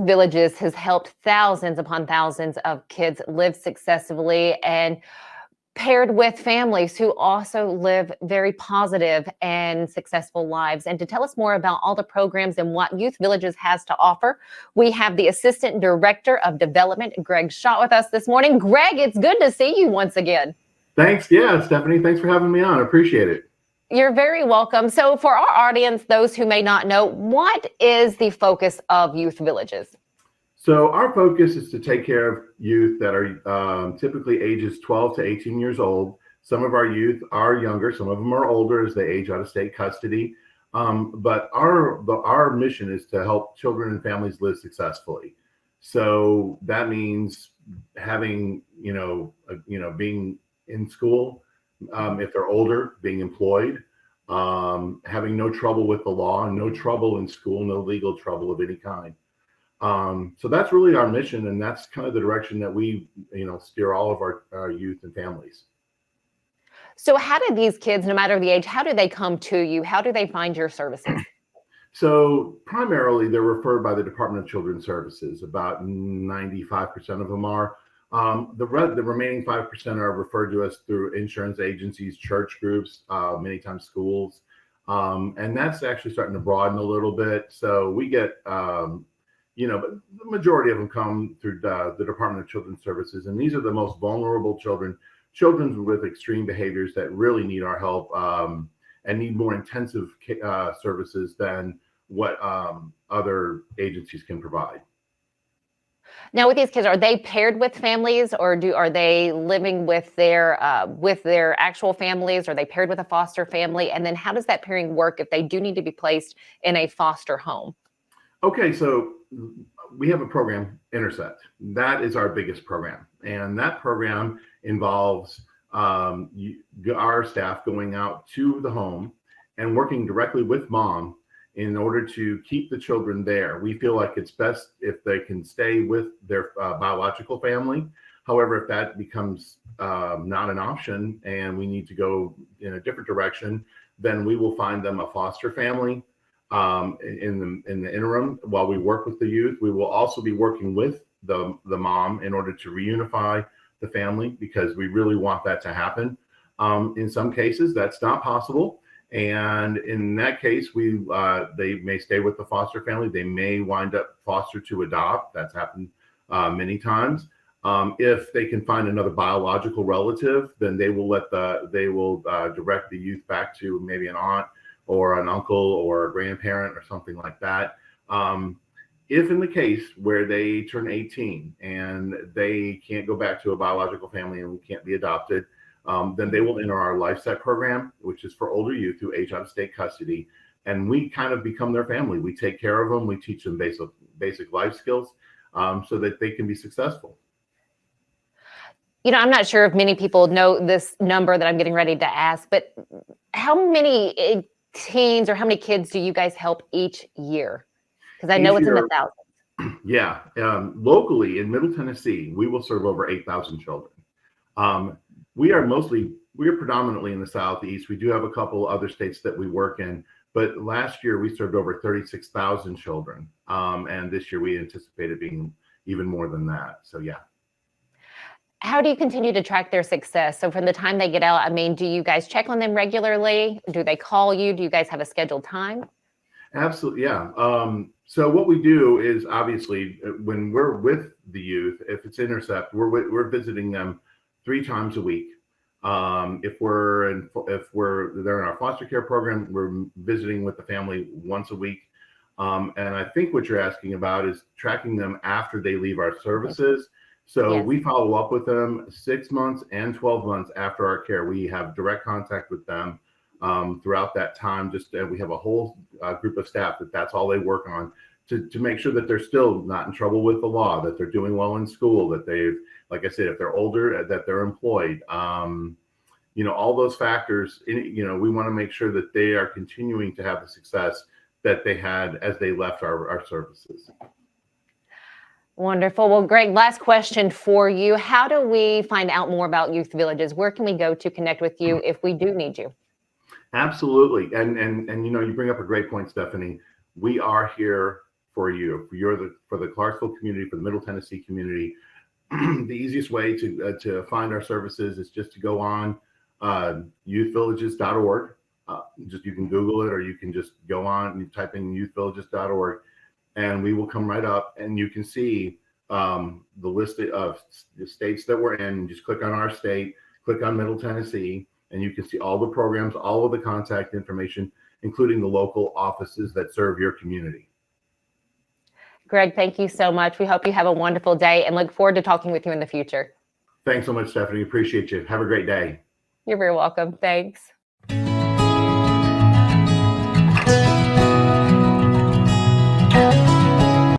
Villages has helped thousands upon thousands of kids live successfully and paired with families who also live very positive and successful lives. And to tell us more about all the programs and what Youth Villages has to offer, we have the Assistant Director of Development, Greg Schott, with us this morning. Greg, it's good to see you once again. Thanks. Yeah, Stephanie, thanks for having me on. I appreciate it. You're very welcome. So for our audience, those who may not know, what is the focus of Youth Villages? So our focus is to take care of youth that are typically ages 12 to 18 years old. Some of our youth are younger, some of them are older as they age out of state custody. But our mission is to help children and families live successfully. So that means having, being in school, if they're older, being employed, having no trouble with the law, no trouble in school, no legal trouble of any kind. So that's really our mission, and that's kind of the direction that we, steer all of our youth and families. So how do these kids, no matter the age, how do they come to you? How do they find your services? So primarily they're referred by the Department of Children's Services. About 95% of them are. The remaining 5% are referred to us through insurance agencies, church groups, many times schools. And that's actually starting to broaden a little bit. So we get, but the majority of them come through the Department of Children's Services. And these are the most vulnerable children with extreme behaviors that really need our help and need more intensive services than what other agencies can provide. Now, with these kids, are they paired with families, or are they living with their actual families? Are they paired with a foster family? And then how does that pairing work if they do need to be placed in a foster home? Okay, so we have a program, Intersect. That is our biggest program. And that program involves our staff going out to the home and working directly with mom in order to keep the children there. We feel like it's best if they can stay with their biological family. However, if that becomes not an option and we need to go in a different direction, then we will find them a foster family. In the interim, while we work with the youth, we will also be working with the mom in order to reunify the family, because we really want that to happen. In some cases, that's not possible. And in that case, they may stay with the foster family. They may wind up foster to adopt. That's happened many times. If they can find another biological relative, then they will direct the youth back to maybe an aunt or an uncle or a grandparent or something like that. If in the case where they turn 18 and they can't go back to a biological family and can't be adopted, then they will enter our LifeSet program, which is for older youth who age out of state custody. And we kind of become their family. We take care of them. We teach them basic life skills so that they can be successful. I'm not sure if many people know this number that I'm getting ready to ask, but how many teens or how many kids do you guys help each year? Because I know it's in the thousands. Yeah. Locally in Middle Tennessee, we will serve over 8,000 children. We are predominantly in the Southeast. We do have a couple other states that we work in, but last year we served over 36,000 children. And this year we anticipate it being even more than that. So yeah. How do you continue to track their success? So from the time they get out, do you guys check on them regularly? Do they call you? Do you guys have a scheduled time? Absolutely, yeah. So what we do is, obviously, when we're with the youth, if it's Intercept, we're visiting them 3 times a week. If they're in our foster care program, we're visiting with the family once a week. And I think what you're asking about is tracking them after they leave our services. So yes. We follow up with them 6 months and 12 months after our care. We have direct contact with them throughout that time. We have a whole group of staff that's all they work on to make sure that they're still not in trouble with the law, that they're doing well in school, that they've, like I said, if they're older, that they're employed. All those factors, we want to make sure that they are continuing to have the success that they had as they left our services. Wonderful. Well, Greg, last question for you. How do we find out more about Youth Villages? Where can we go to connect with you if we do need you? Absolutely. And you bring up a great point, Stephanie. We are here for you. For the Clarksville community, for the Middle Tennessee community, the easiest way to find our services is just to go on youthvillages.org. You can Google it, or you can just go on and you type in youthvillages.org, and we will come right up, and you can see the list of the states that we're in. Just click on our state, click on Middle Tennessee, and you can see all the programs, all of the contact information, including the local offices that serve your community. Greg, thank you so much. We hope you have a wonderful day and look forward to talking with you in the future. Thanks so much, Stephanie. Appreciate you. Have a great day. You're very welcome. Thanks.